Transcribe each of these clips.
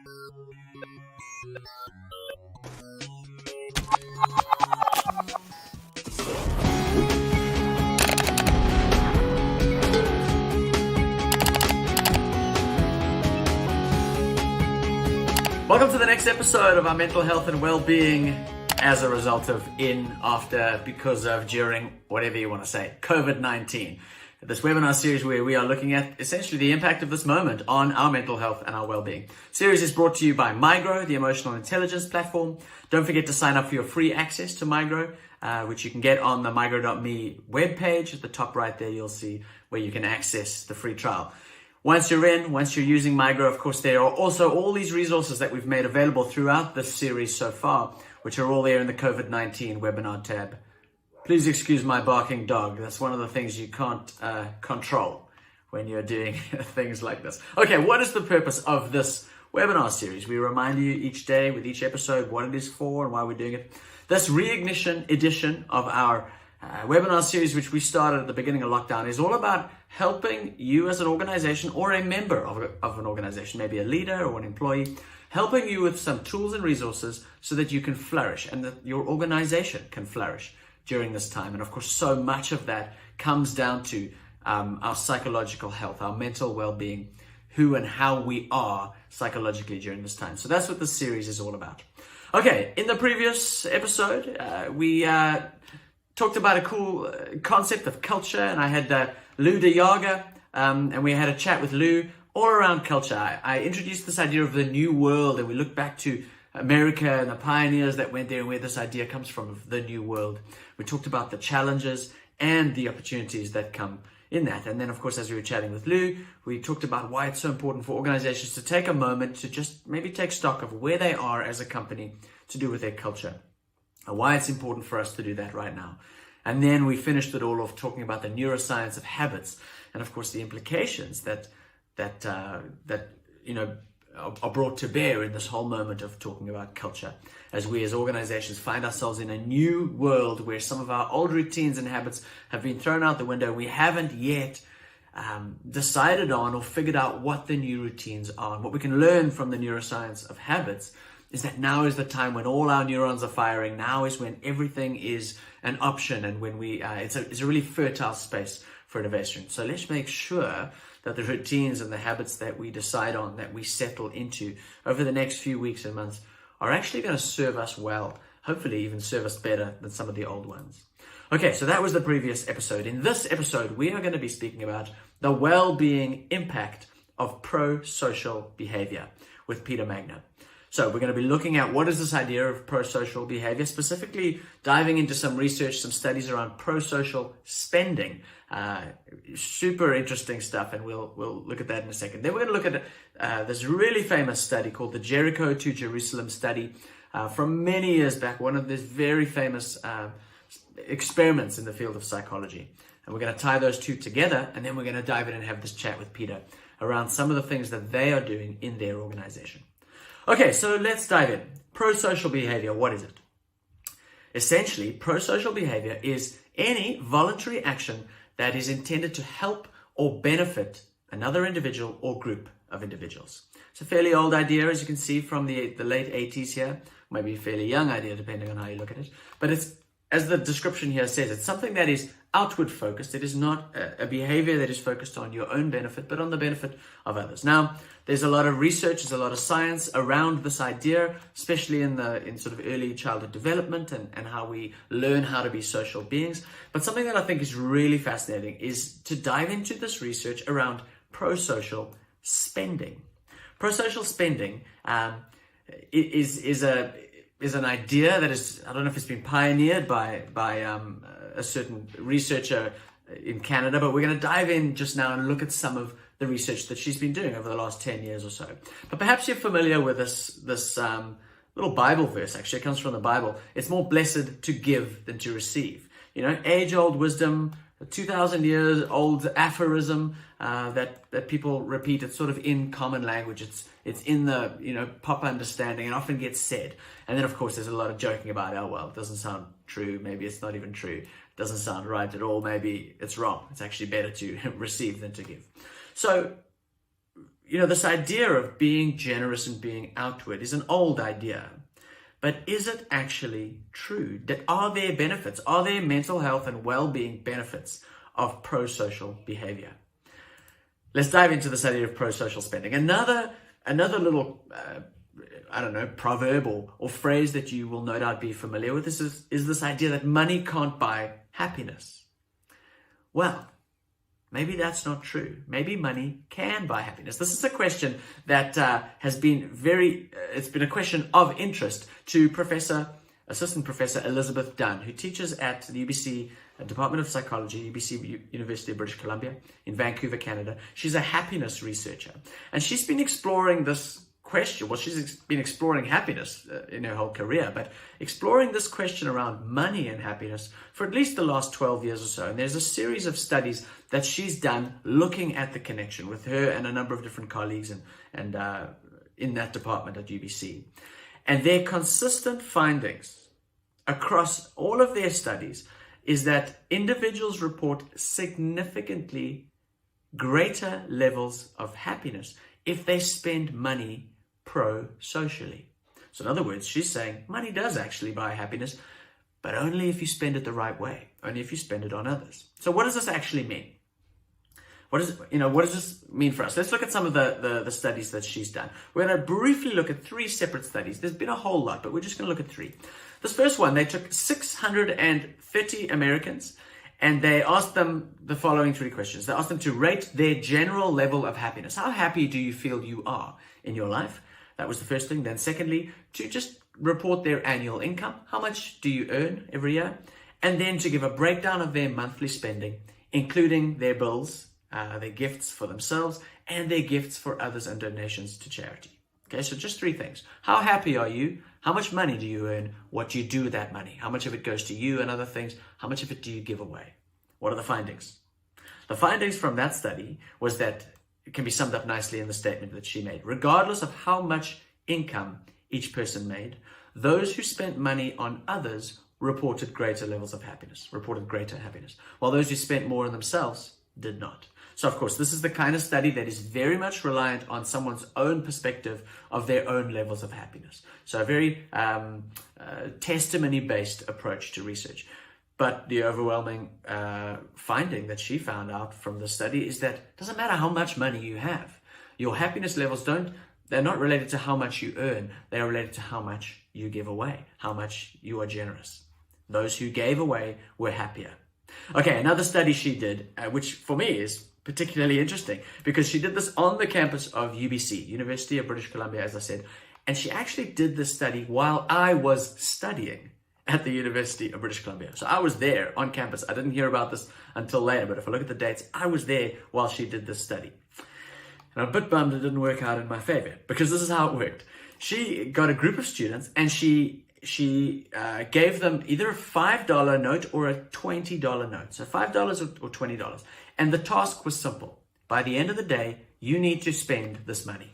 Welcome to the next episode of our mental health and well-being as a result of, in, after, because of, during, whatever you want to say, COVID-19. This webinar series where we are looking at essentially the impact of this moment on our mental health and our well-being. Series is brought to you by Migro, the emotional intelligence platform. Don't forget to sign up for your free access to Migro, which you can get on the migro.me webpage. At the top right there, you'll see where you can access the free trial. Once you're using Migro, of course, there are also all these resources that we've made available throughout this series so far, which are all there in the COVID-19 webinar tab. Please excuse my barking dog. That's one of the things you can't control when you're doing things like this. Okay, what is the purpose of this webinar series? We remind you each day with each episode what it is for and why we're doing it. This reignition edition of our webinar series, which we started at the beginning of lockdown, is all about helping you as an organization or a member of an organization, maybe a leader or an employee, helping you with some tools and resources so that you can flourish and that your organization can flourish during this time. And of course, so much of that comes down to our psychological health, our mental well-being, who and how we are psychologically during this time. So that's what this series is all about. Okay, in the previous episode, we talked about a cool concept of culture, and I had Lou de Jager, and we had a chat with Lou all around culture. I introduced this idea of the new world, and we looked back to America and the pioneers that went there and where this idea comes from, of the new world. We talked about the challenges and the opportunities that come in that. And then, of course, as we were chatting with Lou, we talked about why it's so important for organizations to take a moment to just maybe take stock of where they are as a company to do with their culture, and why it's important for us to do that right now. And then we finished it all off talking about the neuroscience of habits, and of course the implications that are brought to bear in this whole moment of talking about culture, as we as organizations find ourselves in a new world where some of our old routines and habits have been thrown out the window. We haven't yet decided on or figured out what the new routines are. And what we can learn from the neuroscience of habits is that now is the time when all our neurons are firing. Now is when everything is an option, and when it's a really fertile space for innovation. So let's make sure that the routines and the habits that we decide on, that we settle into over the next few weeks and months, are actually going to serve us well, hopefully even serve us better than some of the old ones. Okay, so that was the previous episode. In this episode, we are going to be speaking about the well-being impact of pro-social behavior with Peter Magner. So we're going to be looking at what is this idea of pro-social behavior, specifically diving into some research, some studies around pro-social spending. Super interesting stuff, and we'll look at that in a second. Then we're going to look at this really famous study called the Jericho to Jerusalem study from many years back, one of these very famous experiments in the field of psychology. And we're going to tie those two together, and then we're going to dive in and have this chat with Peter around some of the things that they are doing in their organization. Okay, so let's dive in. Pro-social behavior, what is it? Essentially, pro-social behavior is any voluntary action that is intended to help or benefit another individual or group of individuals. It's a fairly old idea, as you can see from the late 80s here, maybe a fairly young idea depending on how you look at it. But it's, as the description here says, it's something that is outward focused. It is not a behavior that is focused on your own benefit, but on the benefit of others. Now, there's a lot of research, there's a lot of science around this idea, especially in sort of early childhood development and how we learn how to be social beings. But something that I think is really fascinating is to dive into this research around pro-social spending. Pro-social spending is an idea that is, I don't know if it's been pioneered by a certain researcher in Canada, but we're going to dive in just now and look at some of the research that she's been doing over the last 10 years or so. But perhaps you're familiar with this little Bible verse. Actually, it comes from the Bible. It's more blessed to give than to receive. You know, age-old wisdom, a 2,000 years old aphorism that people repeat. It's sort of in common language. It's in the pop understanding and often gets said. And then of course there's a lot of joking about, oh well, it doesn't sound true. Maybe it's not even true. It doesn't sound right at all. Maybe it's wrong. It's actually better to receive than to give. So this idea of being generous and being outward is an old idea. But is it actually true? Are there benefits? Are there mental health and well-being benefits of pro-social behavior? Let's dive into the study of pro-social spending. Another little, proverb or phrase that you will no doubt be familiar with is this idea that money can't buy happiness. Well, maybe that's not true. Maybe money can buy happiness. This is a question that has been it's been a question of interest to Assistant Professor Elizabeth Dunn, who teaches at the UBC Department of Psychology, UBC University of British Columbia in Vancouver, Canada. She's a happiness researcher, and she's been exploring this question. Well, she's been exploring happiness in her whole career, but exploring this question around money and happiness for at least the last 12 years or so. And there's a series of studies that she's done looking at the connection with her and a number of different colleagues and in that department at UBC. And their consistent findings across all of their studies is that individuals report significantly greater levels of happiness if they spend money pro-socially. So in other words, she's saying money does actually buy happiness, but only if you spend it the right way, only if you spend it on others. So what does this actually mean? What does this mean for us? Let's look at some of the studies that she's done. We're going to briefly look at 3 separate studies. There's been a whole lot, but we're just going to look at 3. This first one, they took 630 Americans and they asked them the following 3 questions. They asked them to rate their general level of happiness. How happy do you feel you are in your life? That was the first thing. Then secondly, to just report their annual income. How much do you earn every year? And then to give a breakdown of their monthly spending, including their bills, their gifts for themselves, and their gifts for others and donations to charity. Okay, so just 3 things. How happy are you? How much money do you earn? What do you do with that money? How much of it goes to you and other things? How much of it do you give away? What are the findings? The findings from that study was that it can be summed up nicely in the statement that she made. Regardless of how much income each person made, those who spent money on others reported greater levels of happiness, reported greater happiness, while those who spent more on themselves did not. So, of course, this is the kind of study that is very much reliant on someone's own perspective of their own levels of happiness. So a very testimony-based approach to research. But the overwhelming finding that she found out from the study is that it doesn't matter how much money you have. Your happiness levels they're not related to how much you earn. They are related to how much you give away, how much you are generous. Those who gave away were happier. Okay, another study she did, which for me is particularly interesting, because she did this on the campus of UBC, University of British Columbia, as I said, and she actually did this study while I was studying at the University of British Columbia. So I was there on campus. I didn't hear about this until later, but if I look at the dates, I was there while she did this study. And I'm a bit bummed it didn't work out in my favor, because this is how it worked. She got a group of students and she gave them either a $5 note or a $20 note. So $5 or $20. And the task was simple. By the end of the day, you need to spend this money.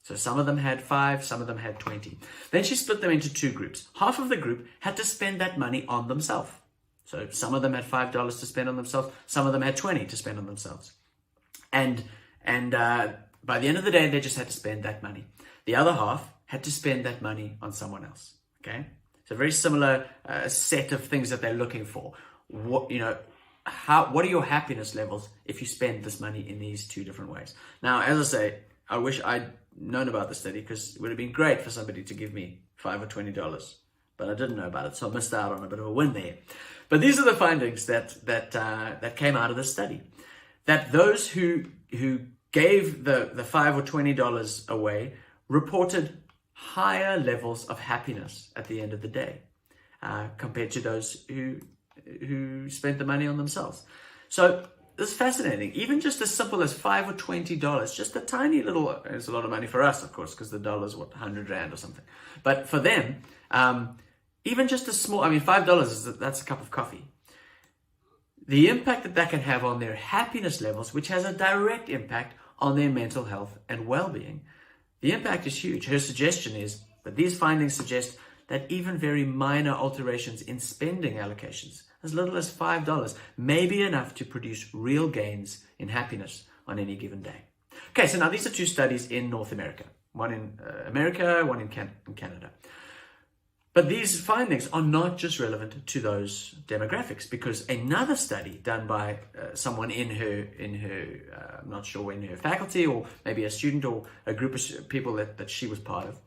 So some of them had 5, some of them had 20. Then she split them into 2 groups. Half of the group had to spend that money on themselves. So some of them had $5 to spend on themselves. Some of them had 20 to spend on themselves. And by the end of the day, they just had to spend that money. The other half had to spend that money on someone else. Okay, so a very similar set of things that they're looking for. What are your happiness levels if you spend this money in these 2 different ways? Now, as I say, I wish I'd known about the study, because it would have been great for somebody to give me $5 or $20, but I didn't know about it, so I missed out on a bit of a win there. But these are the findings that came out of this study: that those who gave the $5 or $20 away reported higher levels of happiness at the end of the day compared to those who spent the money on themselves. So this is fascinating. Even just as simple as $5 or $20, just a tiny little, it's a lot of money for us, of course, because the dollar's 100 Rand or something. But for them, even just a small, $5 that's a cup of coffee. The impact that can have on their happiness levels, which has a direct impact on their mental health and well-being. The impact is huge. Her suggestion is that these findings suggest that even very minor alterations in spending allocations, as little as $5, may be enough to produce real gains in happiness on any given day. Okay, so now these are two studies in North America. One in America, one in Canada. But these findings are not just relevant to those demographics, because another study done by someone in her I'm not sure, in her faculty, or maybe a student or a group of people that she was part of,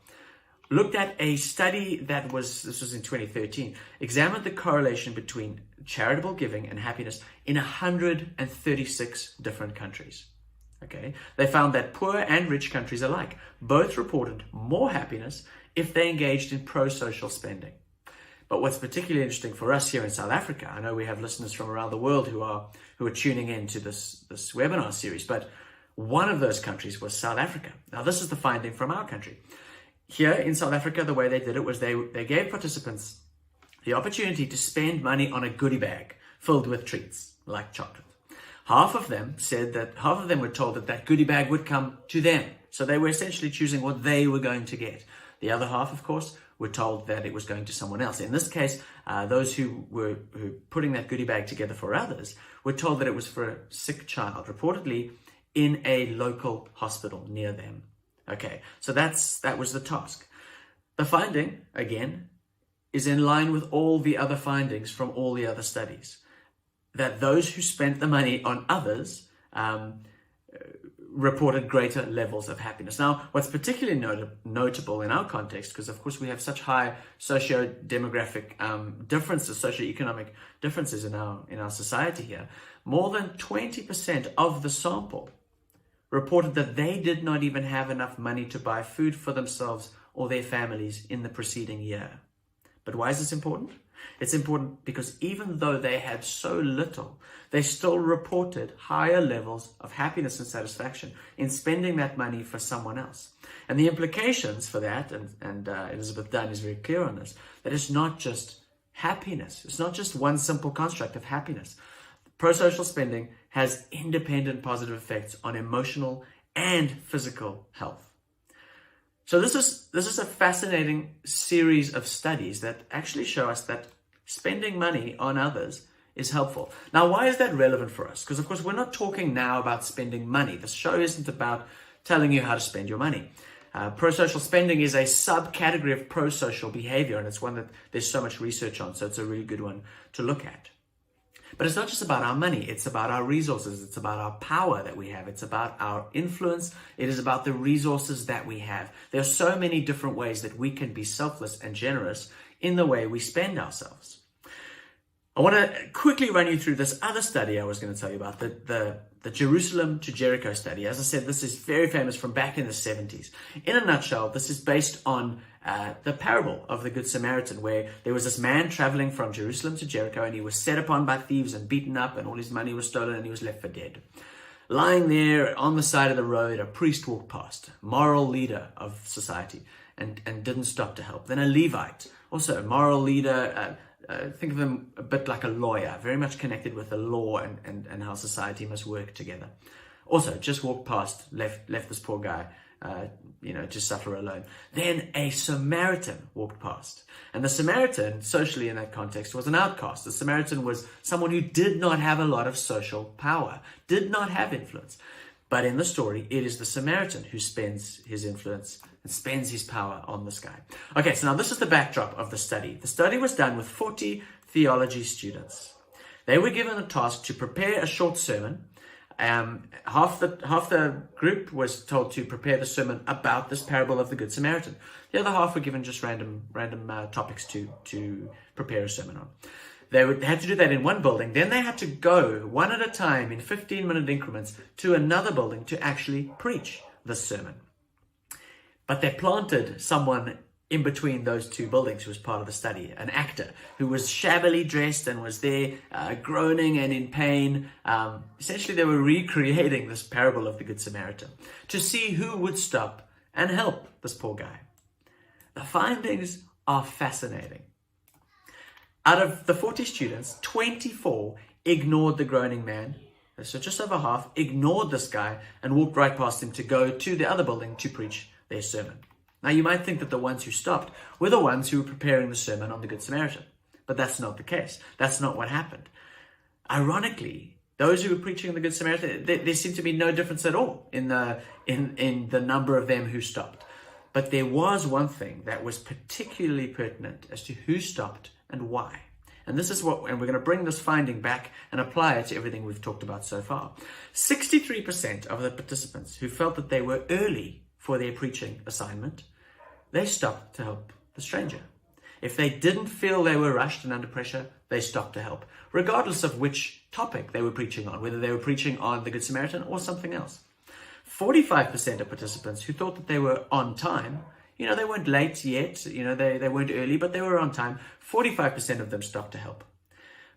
looked at a study this was in 2013, examined the correlation between charitable giving and happiness in 136 different countries. Okay, they found that poor and rich countries alike both reported more happiness if they engaged in pro-social spending. But what's particularly interesting for us here in South Africa, I know we have listeners from around the world who are tuning in to this webinar series, but one of those countries was South Africa. Now, this is the finding from our country. Here in South Africa, the way they did it was they gave participants the opportunity to spend money on a goodie bag filled with treats like chocolate. Half of them were told that goodie bag would come to them. So they were essentially choosing what they were going to get. The other half, of course, were told that it was going to someone else. In this case, those who were putting that goodie bag together for others were told that it was for a sick child, reportedly in a local hospital near them. Okay, so that was the task. The finding, again, is in line with all the other findings from all the other studies, that those who spent the money on others reported greater levels of happiness. Now, what's particularly notable in our context, because of course we have such high socio-demographic differences, socio-economic differences in our society here, more than 20% of the sample reported that they did not even have enough money to buy food for themselves or their families in the preceding year. But why is this important? It's important because even though they had so little, they still reported higher levels of happiness and satisfaction in spending that money for someone else. And the implications for that, and Elizabeth Dunn is very clear on this, that it's not just happiness. It's not just one simple construct of happiness. Pro-social spending has independent positive effects on emotional and physical health. So this is a fascinating series of studies that actually show us that spending money on others is helpful. Now, why is that relevant for us? Because, of course, we're not talking now about spending money. The show isn't about telling you how to spend your money. Pro-social spending is a subcategory of pro-social behavior, and it's one that there's so much research on, so it's a really good one to look at. But it's not just about our money. It's about our resources. It's about our power that we have. It's about our influence. It is about the resources that we have. There are so many different ways that we can be selfless and generous in the way we spend ourselves. I want to quickly run you through this other study I was going to tell you about, the Jerusalem to Jericho study. As I said, this is very famous from back in the 70s. In a nutshell, this is based on the parable of the Good Samaritan, where there was this man traveling from Jerusalem to Jericho, and he was set upon by thieves and beaten up, and all his money was stolen, and he was left for dead. Lying there on the side of the road, a priest walked past, moral leader of society, and didn't stop to help. Then a Levite, also a moral leader, think of him a bit like a lawyer, very much connected with the law and how society must work together. Also, just walked past, left this poor guy, to suffer alone. Then a Samaritan walked past. And the Samaritan, socially in that context, was an outcast. The Samaritan was someone who did not have a lot of social power, did not have influence. But in the story, it is the Samaritan who spends his influence and spends his power on this guy. Okay, so now this is the backdrop of the study. The study was done with 40 theology students. They were given a task to prepare a short sermon. Half the group was told to prepare the sermon about this parable of the Good Samaritan. The other half were given just random topics to prepare a sermon on. They had to do that in one building. Then they had to go one at a time in 15-minute increments to another building to actually preach the sermon. But they planted someone in between those two buildings who was part of the study, an actor who was shabbily dressed and was there groaning and in pain. Essentially, they were recreating this parable of the Good Samaritan to see who would stop and help this poor guy. The findings are fascinating. Out of the 40 students, 24 ignored the groaning man. So just over half ignored this guy and walked right past him to go to the other building to preach their sermon. Now, you might think that the ones who stopped were the ones who were preparing the sermon on the Good Samaritan. But that's not the case. That's not what happened. Ironically, those who were preaching the Good Samaritan, there seemed to be no difference at all in the number of them who stopped. But there was one thing that was particularly pertinent as to who stopped and why. And this is and we're going to bring this finding back and apply it to everything we've talked about so far. 63% of the participants who felt that they were early for their preaching assignment, they stopped to help the stranger. If they didn't feel they were rushed and under pressure, they stopped to help, regardless of which topic they were preaching on, whether they were preaching on the Good Samaritan or something else. 45% of participants who thought that they were on time, they weren't late yet, they weren't early, but they were on time. 45% of them stopped to help.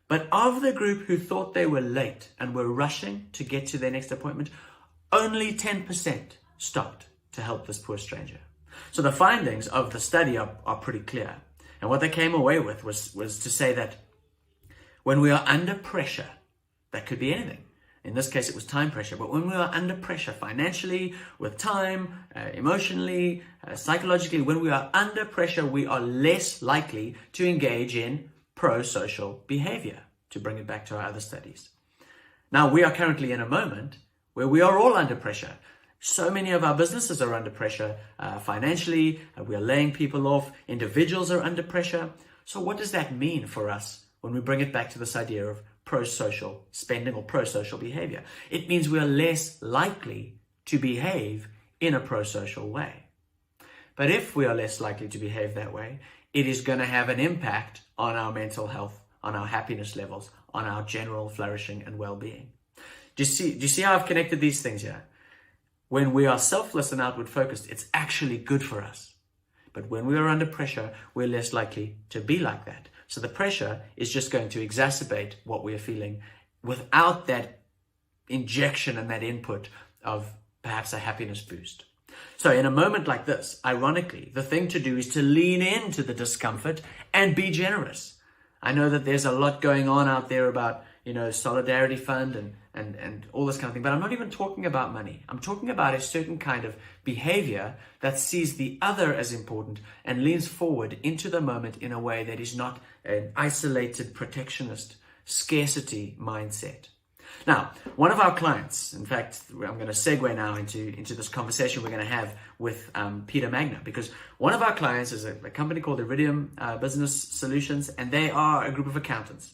But of the group who thought they were late and were rushing to get to their next appointment, only 10% stopped to help this poor stranger. So the findings of the study are pretty clear. And what they came away with was to say that when we are under pressure, that could be anything. In this case, it was time pressure. But when we are under pressure financially, with time, emotionally, psychologically, when we are under pressure, we are less likely to engage in pro-social behavior, to bring it back to our other studies. Now, we are currently in a moment where we are all under pressure. So many of our businesses are under pressure financially. We are laying people off. Individuals are under pressure. So what does that mean for us when we bring it back to this idea of pro-social spending or pro-social behavior? It means we are less likely to behave in a pro-social way. But if we are less likely to behave that way, it is going to have an impact on our mental health, on our happiness levels, on our general flourishing and well-being. Do you see how I've connected these things here? When we are selfless and outward focused, it's actually good for us. But when we are under pressure, we're less likely to be like that. So the pressure is just going to exacerbate what we are feeling without that injection and that input of perhaps a happiness boost. So in a moment like this, ironically, the thing to do is to lean into the discomfort and be generous. I know that there's a lot going on out there about, solidarity fund and all this kind of thing, but I'm not even talking about money. I'm talking about a certain kind of behavior that sees the other as important and leans forward into the moment in a way that is not an isolated, protectionist, scarcity mindset. Now, one of our clients, in fact, I'm going to segue now into this conversation we're going to have with Peter Magner, because one of our clients is a company called Iridium Business Solutions, and they are a group of accountants.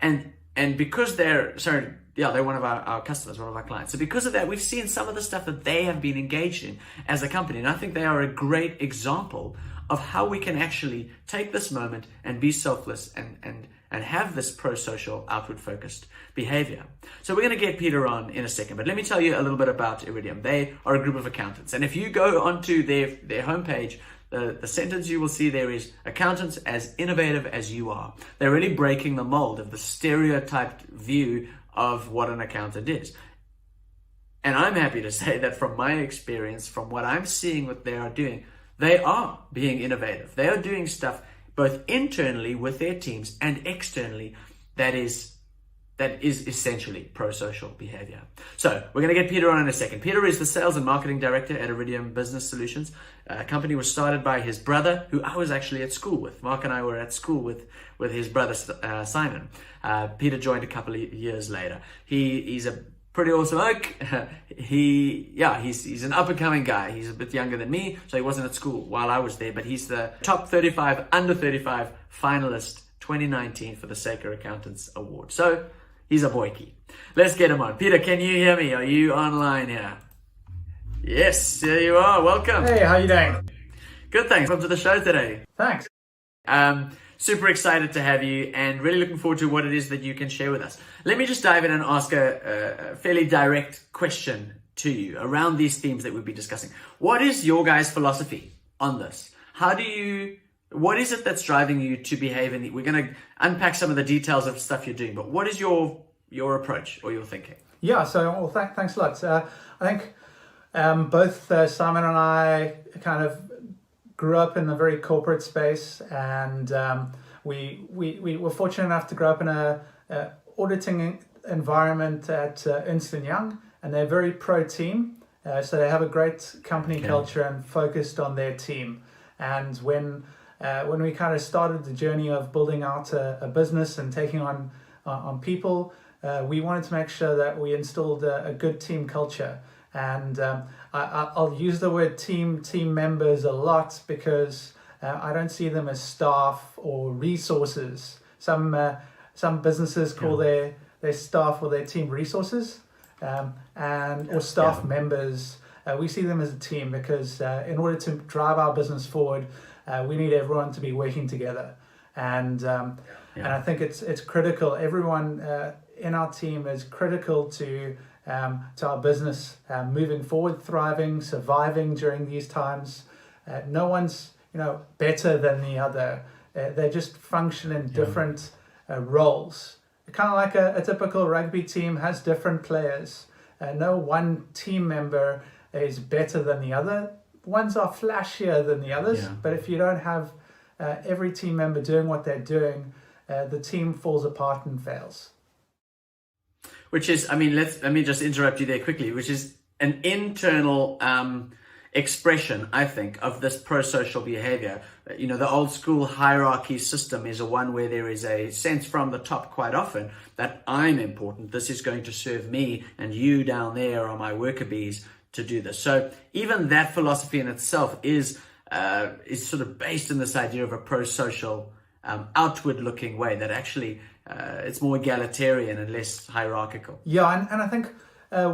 And because they're one of our customers, one of our clients. So because of that, we've seen some of the stuff that they have been engaged in as a company. And I think they are a great example of how we can actually take this moment and be selfless and have this pro-social, outward-focused behavior. So we're going to get Peter on in a second, but let me tell you a little bit about Iridium. They are a group of accountants. And if you go onto their homepage, the sentence you will see there is, accountants as innovative as you are. They're really breaking the mold of the stereotyped view of what an accountant is. And I'm happy to say that from my experience, from what I'm seeing what they are doing, they are being innovative. They are doing stuff both internally with their teams and externally that is essentially pro-social behavior. So we're going to get Peter on in a second. Peter is the sales and marketing director at Iridium Business Solutions. A company was started by his brother, who I was actually at school with. Mark and I were at school with his brother, Simon. Peter joined a couple of years later. He's a pretty awesome oak. He's an up-and-coming guy. He's a bit younger than me, so he wasn't at school while I was there, but he's the top 35, under 35 finalist 2019 for the Saker Accountants Award. So he's a boykie. Let's get him on. Peter, can you hear me? Are you online here? Yes, there you are. Welcome. Hey, how you doing? Good, thanks. Welcome to the show today. Thanks. Super excited to have you and really looking forward to what it is that you can share with us. Let me just dive in and ask a fairly direct question to you around these themes that we'll be discussing. What is your guys' philosophy on this? What is it that's driving you to behave we're going to unpack some of the details of stuff you're doing, but what is your approach or your thinking? Yeah, so thanks a lot. I think both Simon and I kind of grew up in a very corporate space, and we were fortunate enough to grow up in a auditing environment at Ernst & Young, and they're very pro-team. So they have a great company culture and focused on their team. And when we kind of started the journey of building out a business and taking on people, we wanted to make sure that we installed a good team culture. And I'll use the word team members a lot because I don't see them as staff or resources. Some businesses call their staff or their team resources, or staff members. We see them as a team because in order to drive our business forward, we need everyone to be working together. And I think it's critical. Everyone in our team is critical to our business moving forward, thriving, surviving during these times. No one's better than the other. They just function in different roles. Kind of like a typical rugby team has different players. No one team member is better than the other. Ones are flashier than the others, but if you don't have every team member doing what they're doing, the team falls apart and fails. Which is, let me just interrupt you there quickly, which is an internal expression, I think, of this pro-social behavior. The old school hierarchy system is a one where there is a sense from the top quite often that I'm important. This is going to serve me, and you down there are my worker bees to do this. So even that philosophy in itself is sort of based in this idea of a pro-social, outward-looking way that actually it's more egalitarian and less hierarchical. Yeah, and I think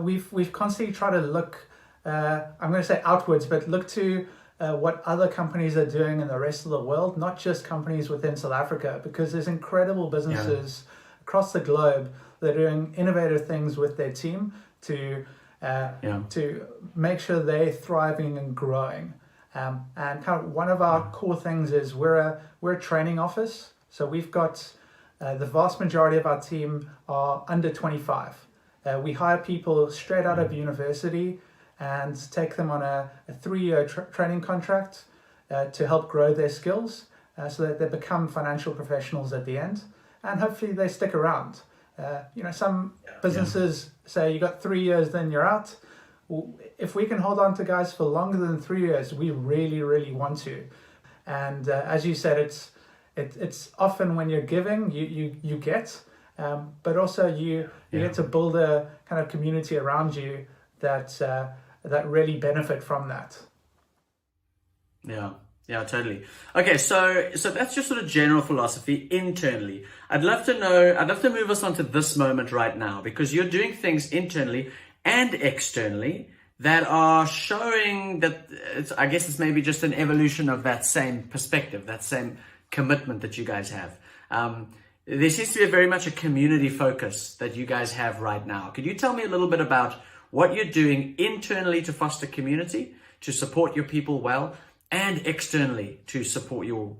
we've constantly tried to look, I'm going to say outwards, but look to what other companies are doing in the rest of the world, not just companies within South Africa, because there's incredible businesses across the globe that are doing innovative things with their team to make sure they're thriving and growing. And kind of one of our core things is we're a training office, so we've got the vast majority of our team are under 25. We hire people straight out of university and take them on a 3-year training contract to help grow their skills so that they become financial professionals at the end, and hopefully they stick around. Some businesses say you got 3 years, then you're out. If we can hold on to guys for longer than 3 years, we really, really want to. And as you said, it's often when you're giving, you get, but also you get to build a kind of community around you that really benefit from that. Yeah, totally. Okay, so that's your sort of general philosophy internally. I'd love to move us on to this moment right now, because you're doing things internally and externally that are showing that I guess it's maybe just an evolution of that same perspective, that same commitment that you guys have. There seems to be very much a community focus that you guys have right now. Could you tell me a little bit about what you're doing internally to foster community, to support your people well, and externally to support your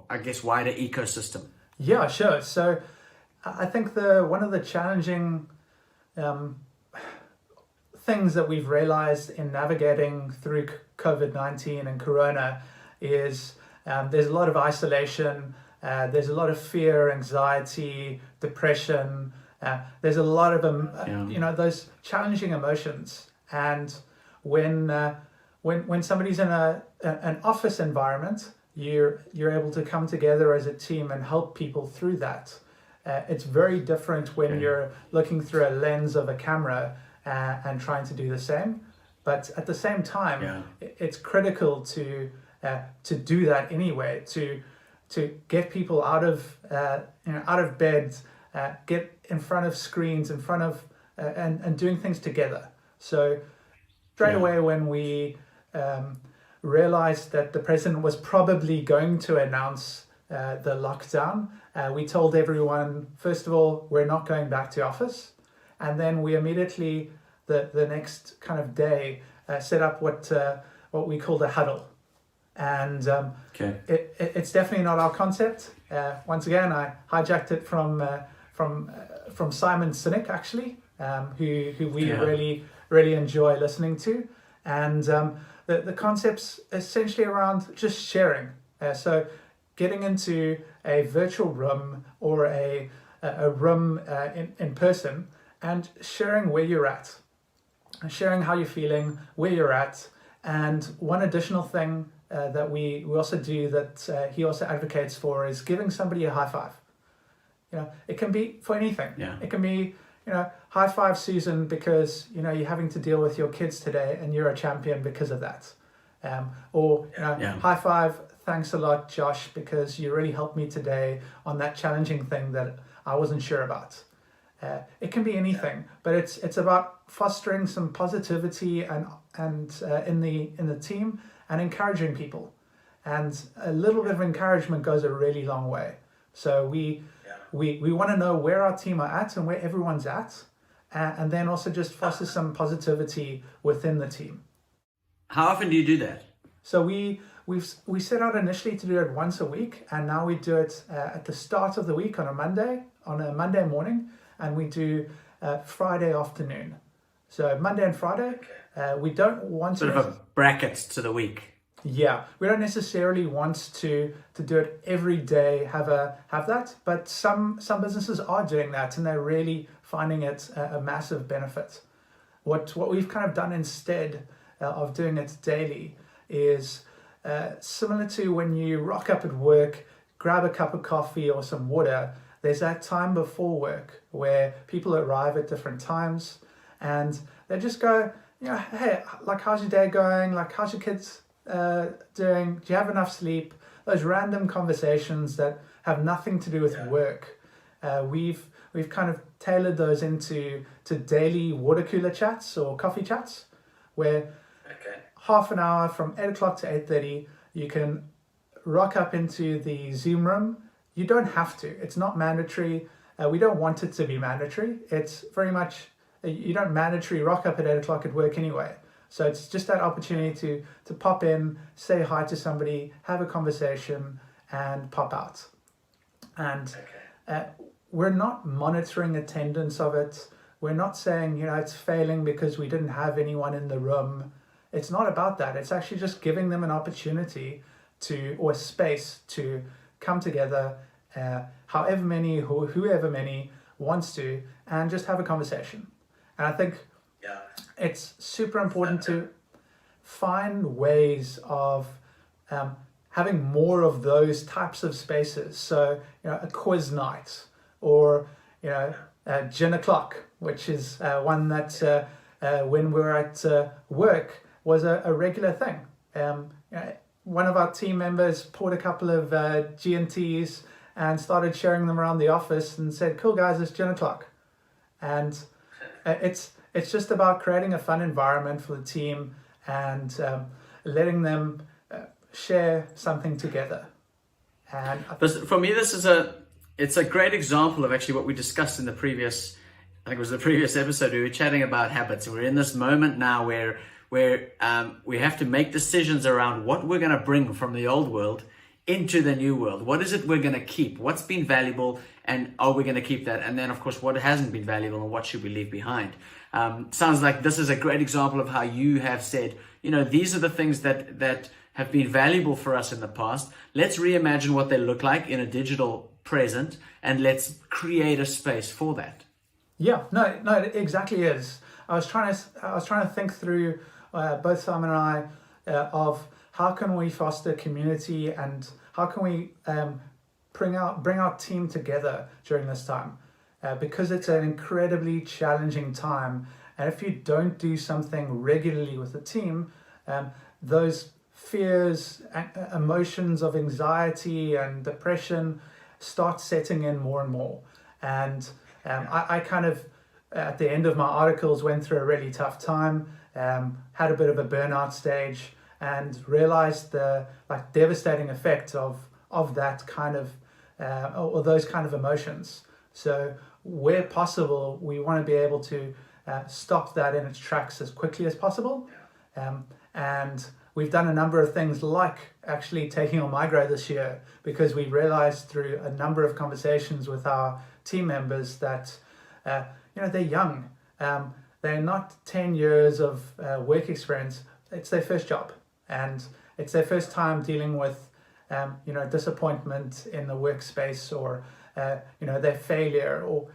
I guess wider ecosystem? Yeah, sure. So I think one of the challenging things that we've realized in navigating through COVID-19 and Corona is there's a lot of isolation, there's a lot of fear, anxiety, depression, there's a lot of those challenging emotions. And when somebody's in an office environment, you're able to come together as a team and help people through that. It's very different when you're looking through a lens of a camera and trying to do the same. But at the same time, it's critical to do that anyway, to get people out of bed, get in front of screens, and doing things together. So straight away when we realized that the president was probably going to announce the lockdown, we told everyone, first of all, we're not going back to office. And then we immediately, the next kind of day, set up what we call the huddle. And it's definitely not our concept. Once again, I hijacked it from Simon Sinek, actually, who we really enjoy listening to. And the concept's essentially around just sharing. So getting into a virtual room or a room in person and sharing where you're at, sharing how you're feeling, where you're at. And one additional thing that we also do that he also advocates for is giving somebody a high five. it can be for anything. Yeah. It can be, high five Susan because, you're having to deal with your kids today and you're a champion because of that. Or high five, thanks a lot, Josh, because you really helped me today on that challenging thing that I wasn't sure about. It can be anything, but it's about fostering some positivity and in the team and encouraging people. And a little bit of encouragement goes a really long way. So we want to know where our team are at and where everyone's at, and then also just foster some positivity within the team. How often do you do that? So we set out initially to do it once a week, and now we do it at the start of the week on a Monday morning, and we do Friday afternoon. So Monday and Friday, we don't want sort of a bracket to the week. Yeah, we don't necessarily want to do it every day, have that, but some businesses are doing that, and they're really finding it a massive benefit. What we've kind of done instead of doing it daily is similar to when you rock up at work, grab a cup of coffee or some water. There's that time before work where people arrive at different times, and they just go, hey, like, how's your day going? Like, how's your kids doing? Do you have enough sleep? Those random conversations that have nothing to do with work. We've kind of tailored those into daily water cooler chats or coffee chats, where half an hour from 8 o'clock to 8:30, you can rock up into the Zoom room. You don't have to. It's not mandatory. We don't want it to be mandatory. It's very much, you don't mandatory rock up at 8 o'clock at work anyway. So it's just that opportunity to pop in, say hi to somebody, have a conversation, and pop out. And we're not monitoring attendance of it. We're not saying, it's failing because we didn't have anyone in the room. It's not about that. It's actually just giving them an opportunity or space to come together, however many or whoever many wants to, and just have a conversation. And I think it's super important to find ways of having more of those types of spaces. So, a quiz night, or, gin o'clock, which is one that when we were at work was a regular thing. One of our team members poured a couple of G&Ts and started sharing them around the office and said, cool guys, it's gin o'clock. And it's just about creating a fun environment for the team and letting them share something together. And for me, it's a great example of actually what we discussed in the previous, I think it was the previous episode. We were chatting about habits. We're in this moment now where we have to make decisions around what we're going to bring from the old world into the new world. What is it we're going to keep? What's been valuable, and are we going to keep that? And then, of course, what hasn't been valuable and what should we leave behind? Sounds like this is a great example of how you have said, these are the things that have been valuable for us in the past. Let's reimagine what they look like in a digital present, and let's create a space for that. Yeah, no, it exactly is. I was trying to think through, both Simon and I, of how can we foster community and how can we bring our team together during this time, because it's an incredibly challenging time, and if you don't do something regularly with the team, those fears, emotions of anxiety and depression start setting in more and more. And I kind of, at the end of my articles, went through a really tough time, had a bit of a burnout stage, and realized the devastating effect of that kind of, or those kind of emotions. So where possible, we want to be able to stop that in its tracks as quickly as possible. And we've done a number of things, like actually taking on Migro this year, because we realized through a number of conversations with our team members that they're young. They're not 10 years of work experience. It's their first job, and it's their first time dealing with disappointment in the workspace, or their failure, or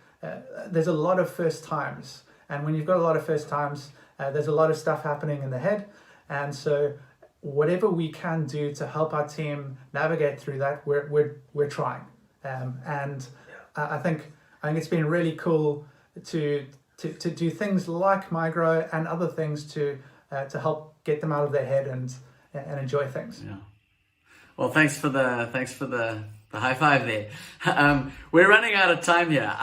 there's a lot of first times. And when you've got a lot of first times, there's a lot of stuff happening in the head. And so whatever we can do to help our team navigate through that, we're trying. And I think it's been really cool to do things like Micro and other things to help get them out of their head and enjoy things. Yeah. Well, thanks for the high five there. We're running out of time here.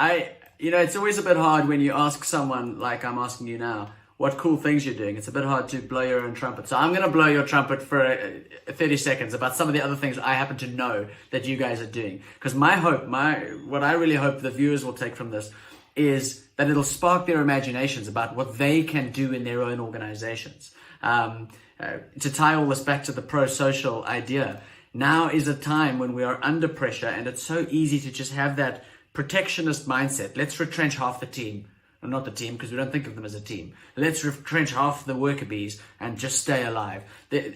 It's always a bit hard when you ask someone like I'm asking you now, what cool things you're doing. It's a bit hard to blow your own trumpet. So I'm going to blow your trumpet for 30 seconds about some of the other things I happen to know that you guys are doing. Because what I really hope the viewers will take from this is that it'll spark their imaginations about what they can do in their own organizations. To tie all this back to the pro-social idea, now is a time when we are under pressure and it's so easy to just have that protectionist mindset. Let's retrench half the team. Well, not the team, because we don't think of them as a team. Let's retrench half the worker bees and just stay alive.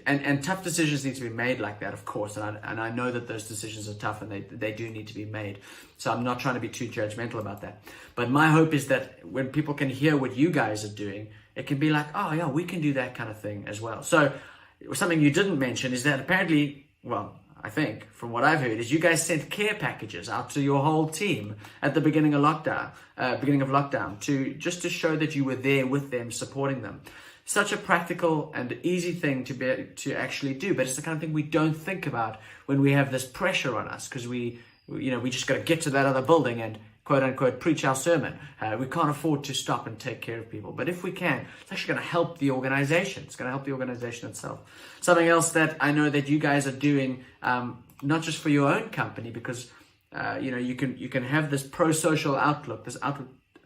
And tough decisions need to be made like that, of course. And I know that those decisions are tough and they do need to be made. So I'm not trying to be too judgmental about that. But my hope is that when people can hear what you guys are doing, it can be like, oh yeah, we can do that kind of thing as well. So something you didn't mention is that apparently, well, I think from what I've heard is you guys sent care packages out to your whole team at the beginning of lockdown, to show that you were there with them, supporting them. Such a practical and easy thing to actually do, but it's the kind of thing we don't think about when we have this pressure on us, because we just got to get to that other building and quote unquote preach our sermon. We can't afford to stop and take care of people, but if we can, it's actually going to help the organization. It's going to help the organization itself. Something else that I know that you guys are doing, not just for your own company, because you can have this pro-social outlook, this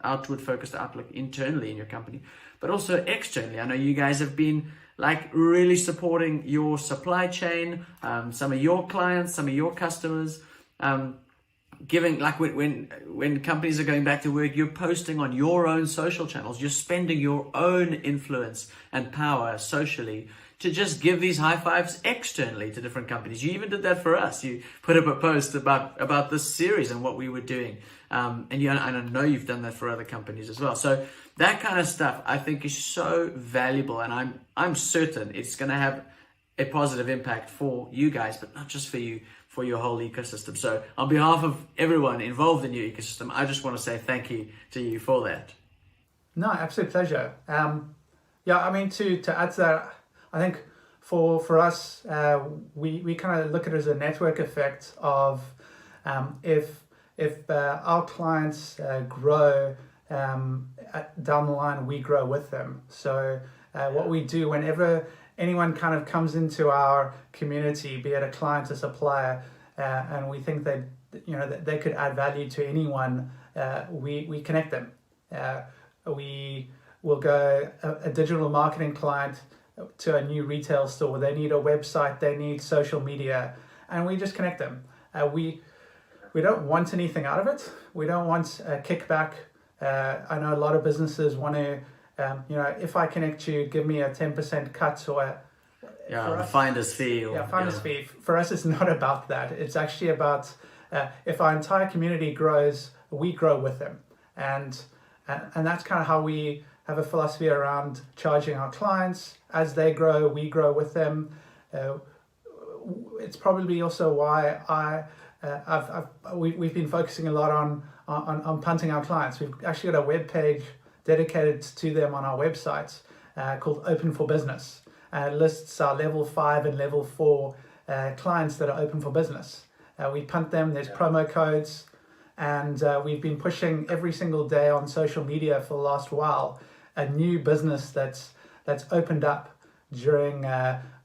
outward focused outlook internally in your company, but also externally. I know you guys have been like really supporting your supply chain, some of your clients, some of your customers, giving, like when companies are going back to work, you're posting on your own social channels, you're spending your own influence and power socially to just give these high fives externally to different companies. You even did that for us. You put up a post about this series and what we were doing. And I know you've done that for other companies as well. So that kind of stuff I think is so valuable, and I'm certain it's going to have a positive impact for you guys, but not just for you, for your whole ecosystem. So on behalf of everyone involved in your ecosystem, I just want to say thank you to you for that. No, absolute pleasure. To add to that, I think for us, we kind of look at it as a network effect of if our clients grow down the line, we grow with them. So what we do whenever anyone kind of comes into our community, be it a client or supplier, and we think that they could add value to anyone, we connect them. We will go a digital marketing client to a new retail store. They need a website, they need social media, and we just connect them. We don't want anything out of it. We don't want a kickback. I know a lot of businesses want to, if I connect you, give me a 10% cut or the finder's fee. Finder's fee. For us, it's not about that. It's actually about if our entire community grows, we grow with them, and that's kind of how we have a philosophy around charging our clients. As they grow, we grow with them. It's probably also why we've been focusing a lot on punting our clients. We've actually got a web page dedicated to them on our website called Open for Business. It lists our level 5 and level 4 clients that are open for business. We punt them. There's promo codes, and we've been pushing every single day on social media for the last while a new business that's opened up during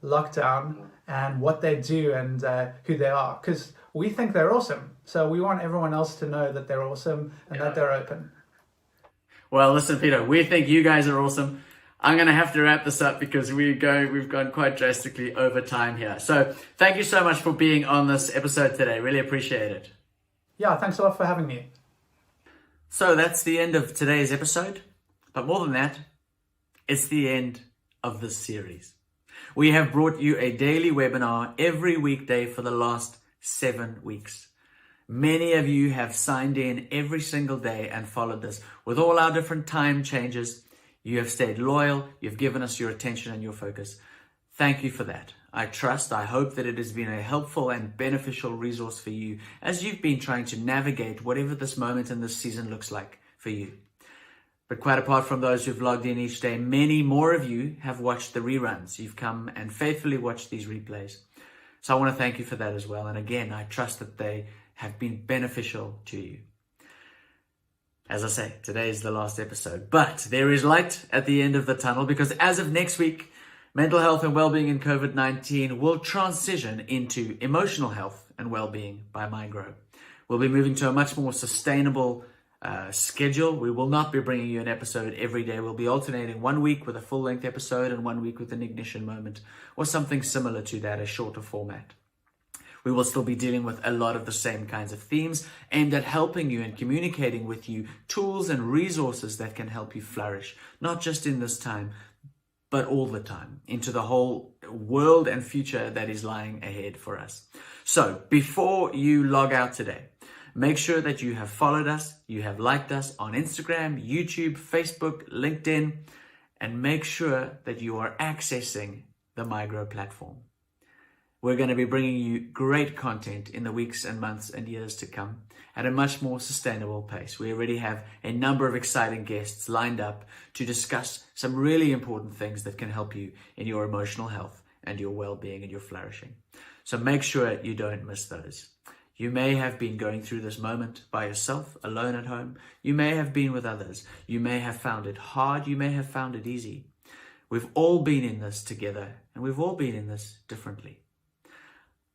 lockdown, and what they do and who they are, because we think they're awesome. So we want everyone else to know that they're awesome and that they're open. Well, listen, Peter, we think you guys are awesome. I'm going to have to wrap this up because we've gone quite drastically over time here. So thank you so much for being on this episode today. Really appreciate it. Yeah, thanks a lot for having me. So that's the end of today's episode. But more than that, it's the end of this series. We have brought you a daily webinar every weekday for the last 7 weeks. Many of you have signed in every single day and followed this. With all our different time changes, you have stayed loyal. You've given us your attention and your focus. Thank you for that. I hope that it has been a helpful and beneficial resource for you as you've been trying to navigate whatever this moment in this season looks like for you. But quite apart from those who've logged in each day, many more of you have watched the reruns. You've come and faithfully watched these replays. So I want to thank you for that as well. And again, I trust that they have been beneficial to you. As I say, today is the last episode, but there is light at the end of the tunnel, because as of next week, mental health and well-being in COVID-19 will transition into emotional health and well-being by Migro. We'll be moving to a much more sustainable schedule. We will not be bringing you an episode every day. We'll be alternating 1 week with a full-length episode and 1 week with an ignition moment, or something similar to that, a shorter format. We will still be dealing with a lot of the same kinds of themes aimed at helping you and communicating with you tools and resources that can help you flourish, not just in this time, but all the time, into the whole world and future that is lying ahead for us. So before you log out today, make sure that you have followed us, you have liked us on Instagram, YouTube, Facebook, LinkedIn, and make sure that you are accessing the Migro platform. We're going to be bringing you great content in the weeks and months and years to come at a much more sustainable pace. We already have a number of exciting guests lined up to discuss some really important things that can help you in your emotional health and your well-being and your flourishing. So make sure you don't miss those. You may have been going through this moment by yourself, alone at home. You may have been with others. You may have found it hard. You may have found it easy. We've all been in this together, and we've all been in this differently.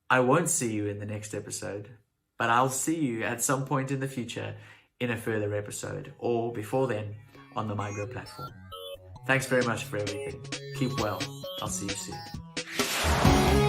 I won't see you in the next episode, but I'll see you at some point in the future in a further episode, or before then on the Migro platform. Thanks very much for everything. Keep well. I'll see you soon.